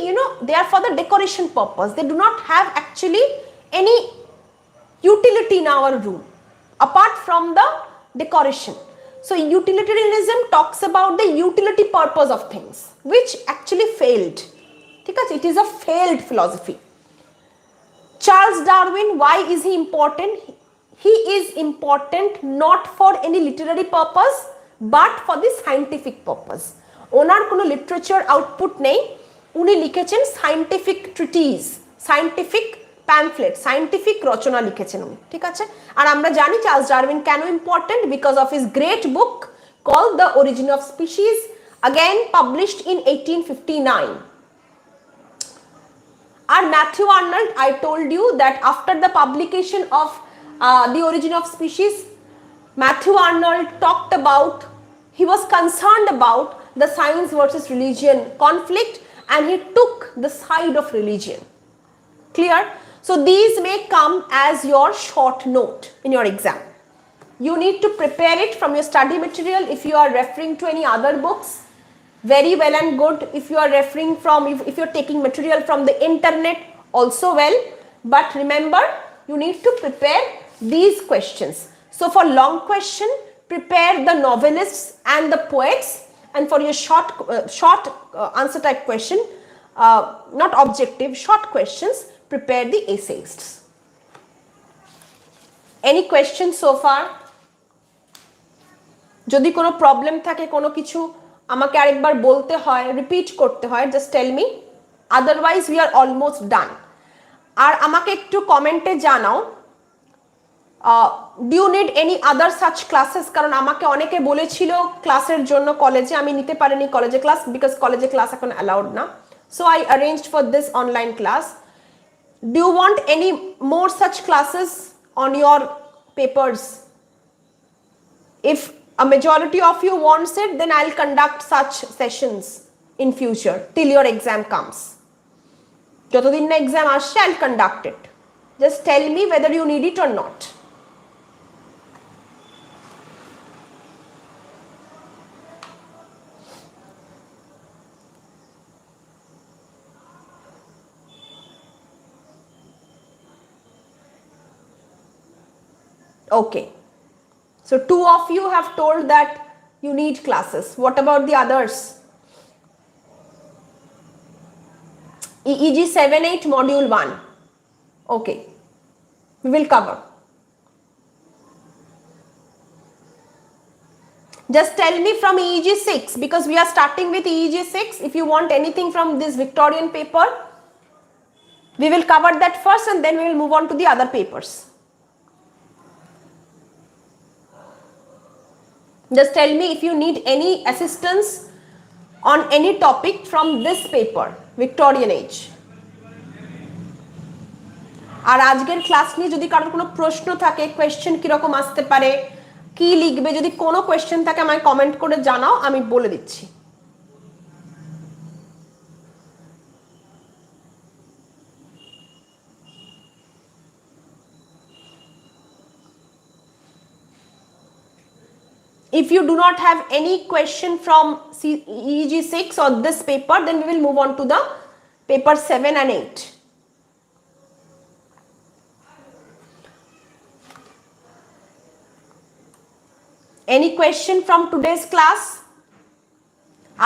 they are for the decoration purpose, they do not have actually any utility in our room apart from the decoration. So utilitarianism talks about the utility purpose of things, which actually failed. ঠিক আছে, it is a failed philosophy. Charles Darwin, why is he important? He is important not for any literary purpose but for the scientific purpose. ওনার কোনো literature output নেই, উনি লিখেছেন scientific treatise, scientific pamphlet, scientific রচনা লিখেছেন উনি। ঠিক আছে, আর আমরা জানি চার্লস ডারউইন কেন important, because of his great book called the origin of species, again published in 1859. আর Matthew Arnold, I told you that after the publication of the origin of species, Matthew Arnold talked about, he was concerned about the science versus religion conflict and he took the side of religion. Clear? So these may come as your short note in your exam. You need to prepare it from your study material. If you are referring to any other books, very well and good. If you are referring from, if you're taking material from the internet, also well. But remember, you need to prepare these questions. So for long question, prepare the novelists and the poets, and for your short answer type question, not objective, short questions, prepare the essayists. Any questions so far? যদি কোনো problem থাকে, কোনো কিছু আমাকে আরেকবার বলতে হয়, repeat করতে হয়, just tell me, otherwise we are almost done. আর আমাকে একটু কমেন্টে জানাও, do you need any other such classes, কারণ আমাকে অনেকে বলেছিল ক্লাসের জন্য কলেজে, আমি নিতে পারিনি কলেজে ক্লাস, বিকজ কলেজে ক্লাস এখন অ্যালাউড না, so I arranged for this online class. Do you want any more such classes on your papers? If a majority of you wants it, then I'll conduct such sessions in future till your exam comes. যতদিন না exam আসছে, I'll conduct it. Just tell me whether you need it or not. Okay, so 2 of you have told that you need classes. What about the others? EEG 7-8 module 1. Okay, we will cover. Just tell me from EEG 6, because we are starting with EEG 6. If you want anything from this Victorian paper, we will cover that first and then we will move on to the other papers. Just tell me if you need any assistance on any topic from this paper, Victorian Age. আর আজকের class নিয়ে যদি কারোর কোনো প্রশ্ন থাকে, question কিরকম আসতে পারে, কি লিখবে, যদি কোনো কোয়েশ্চেন থাকে আমায় কমেন্ট করে জানাও, আমি বলে দিচ্ছি। If you do not have any question from EEG 6 or this paper, then we will move on to the paper 7 and 8. Any question from today's class?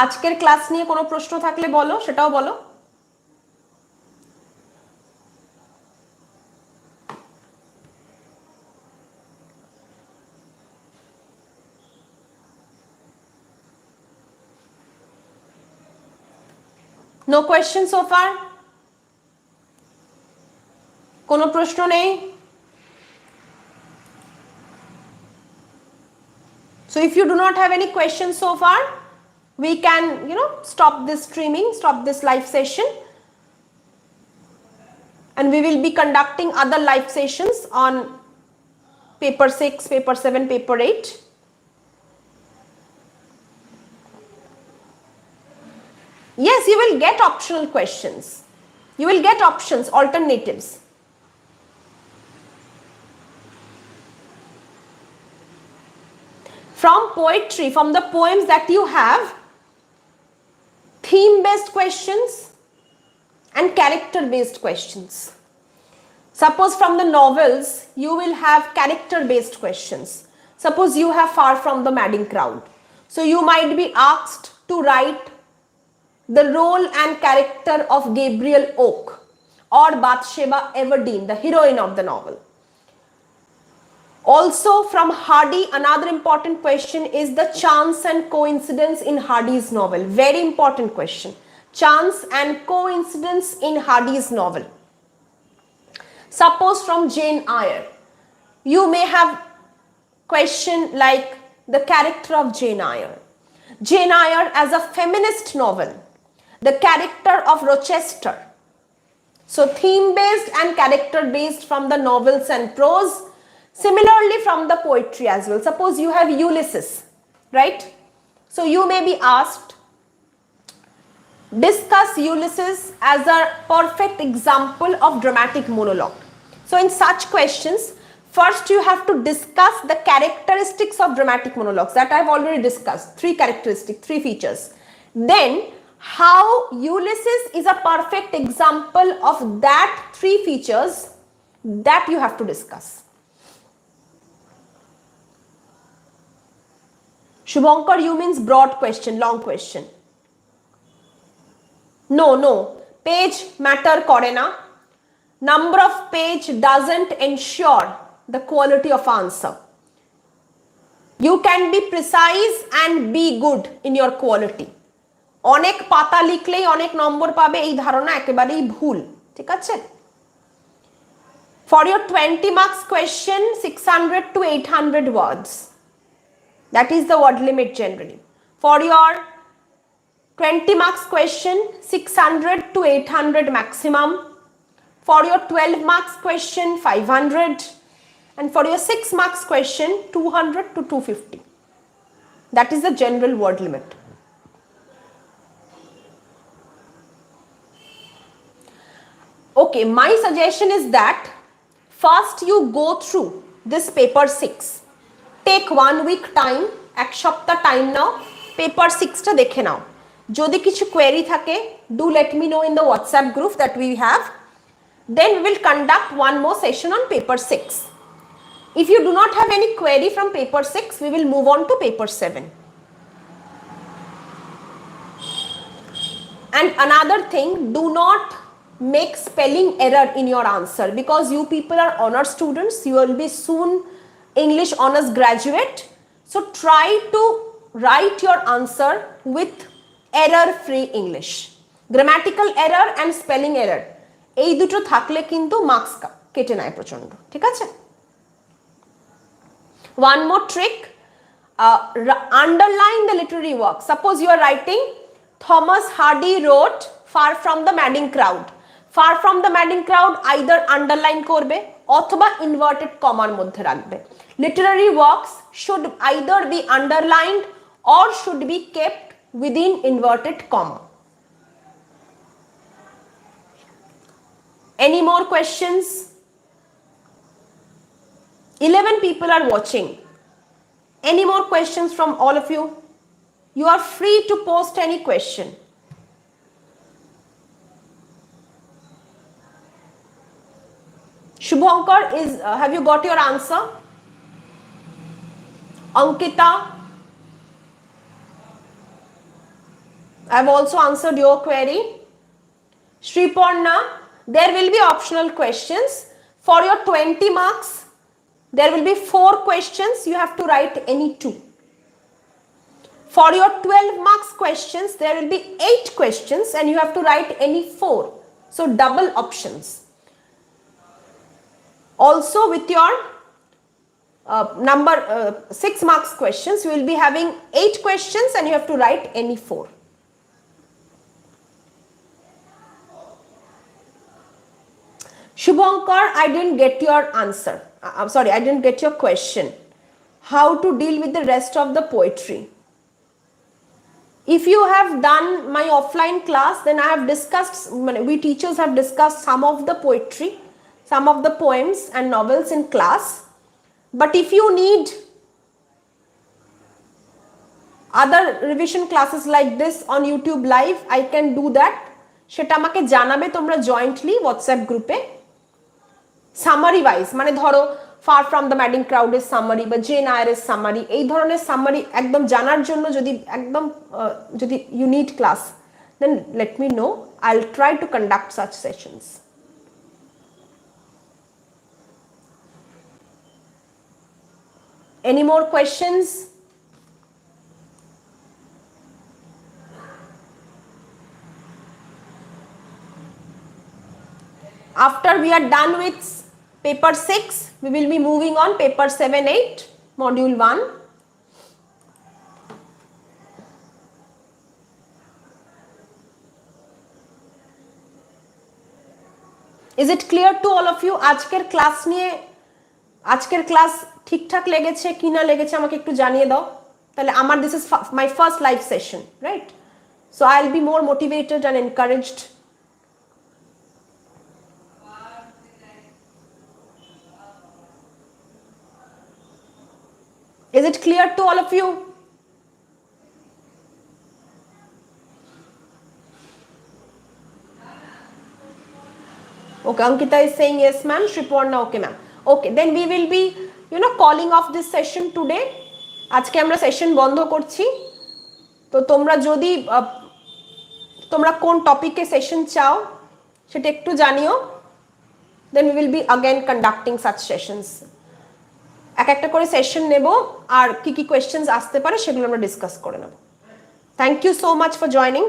আজকের ক্লাস নিয়ে কোনো প্রশ্ন থাকলে বলো, সেটাও বলো। No question so far? কোনো প্রশ্ন নেই? So if you do not have any questions so far, we can, stop this streaming, stop this live session, and we will be conducting other live sessions on paper 6, paper 7, paper 8. Yes, you will get optional questions. You will get options, alternatives. From poetry, from the poems that you have, theme-based questions and character-based questions. Suppose from the novels, you will have character-based questions. Suppose you have Far From the Madding Crowd. So you might be asked to write the role and character of Gabriel Oak or Bathsheba Everdeen, the heroine of the novel. Also from Hardy, another important question is the chance and coincidence in Hardy's novel. Very important question. Chance and coincidence in Hardy's novel. Suppose from Jane Eyre, you may have question like the character of Jane Eyre. Jane Eyre as a feminist novel. The character of Rochester. So theme based and character based from the novels and prose. Similarly from the poetry as well. Suppose you have Ulysses, right? So you may be asked, discuss Ulysses as a perfect example of dramatic monologue. So in such questions, first you have to discuss the characteristics of dramatic monologues that I have already discussed. 3 characteristics, 3 features. Then how Ulysses is a perfect example of that 3 features that you have to discuss. Shubhankar, you means broad question, long question. No. Page matter kore na. Number of page doesn't ensure the quality of answer. You can be precise and be good in your quality. অনেক পাতা লিখলেই অনেক নম্বর পাবে এই ধারণা একেবারেই ভুল, ঠিক আছে? For your 20 marks question, 600 to 800 words. That is the word limit generally. For your 20 marks question, 600 to 800 maximum. For your 12 marks question, 500. And for your 6 marks question, 200 to 250. That is the general word limit. Okay, my suggestion is that first you go through this paper 6. Take 1 week time, এক সপ্তাহ time now, paper 6 টা দেখে নাও। যদি কিছু query থাকে, do let me know in the WhatsApp group that we have. Then we will conduct one more session on paper 6. If you do not have any query from paper 6, we will move on to paper 7. And another thing, do not make spelling error in your answer because you people are honor students. You will be soon English honors graduate. So try to write your answer with error-free English. Grammatical error and spelling error. এই দুটো থাকলে কিন্তু marks কেটে নেয় প্রচন্ড, ঠিক আছে? One more trick, underline the literary work. Suppose you are writing Thomas Hardy wrote Far From the Madding Crowd. Far From the Madding Crowd either underline করবে অথবা inverted comma মধ্যে রাখবে. Literary works should either be underlined or should be kept within inverted comma. Any more questions? 11 people are watching. Any more questions from all of you? You are free to post any question. Shubhankar, have you got your answer? Ankita, I have also answered your query. Shriparna, there will be optional questions. For your 20 marks, there will be 4 questions. You have to write any 2. For your 12 marks questions, there will be 8 questions and you have to write any 4. So double options. Also with your 6 marks questions. You will be having 8 questions and you have to write any 4. Shubhankar, I didn't get your answer. I'm sorry, I didn't get your question. How to deal with the rest of the poetry? If you have done my offline class, then I have discussed, we teachers have discussed some of the poetry, some of the poems and novels in class. But if you need other revision classes like this on YouTube live, I can do that. সেটা আমাকে জানাবে তোমরা jointly WhatsApp গ্রুপে summary wise, মানে ধরো far from the madding ক্রাউডের summary বা Jane আয়ারের সামারি, এই ধরনের সামারি একদম জানার জন্য যদি একদম যদি you need class, then let me know, I will try to conduct such sessions. Any more questions? After we are done with paper 6, we will be moving on paper 7, 8, module 1. Is it clear to all of you? আজকের class নিয়ে, আজকের class ঠিকঠাক লেগেছে কি না লেগেছে আমাকে একটু জানিয়ে দাও, তাহলে আমার this is my first live session, right? So I'll be more motivated and encouraged. Is it clear to all of you? Okay, Ankita is saying yes ma'am, Shriporna okay ma'am. Okay, then we will be calling off this session today. আজকে আমরা session বন্ধ করছি. তো তোমরা যদি তোমরা কোন টপিকে সেশন চাও সেটা একটু জানিও, then we will be again conducting such sessions. এক একটা করে সেশন নেব আর কি কি কোয়েশ্চেনস আসতে পারে সেগুলো আমরা ডিসকাস করে নেব. Thank you so much for joining.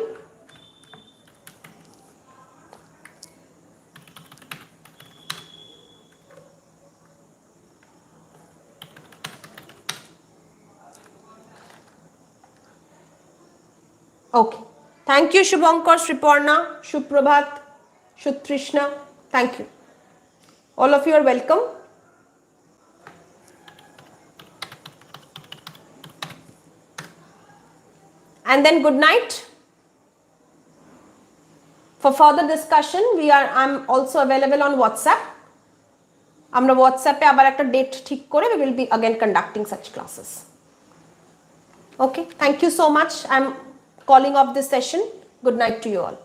Okay. Thank you, Shubhankar, Shriporna, Shubprabhat, Shutrishna. Thank you. All of you are welcome. And then good night. For further discussion, I'm also available on WhatsApp. আমরা WhatsApp এ আবার একটা date ঠিক করে we will be again conducting such classes. Okay, thank you so much. I'm calling off this session. Good night to you all.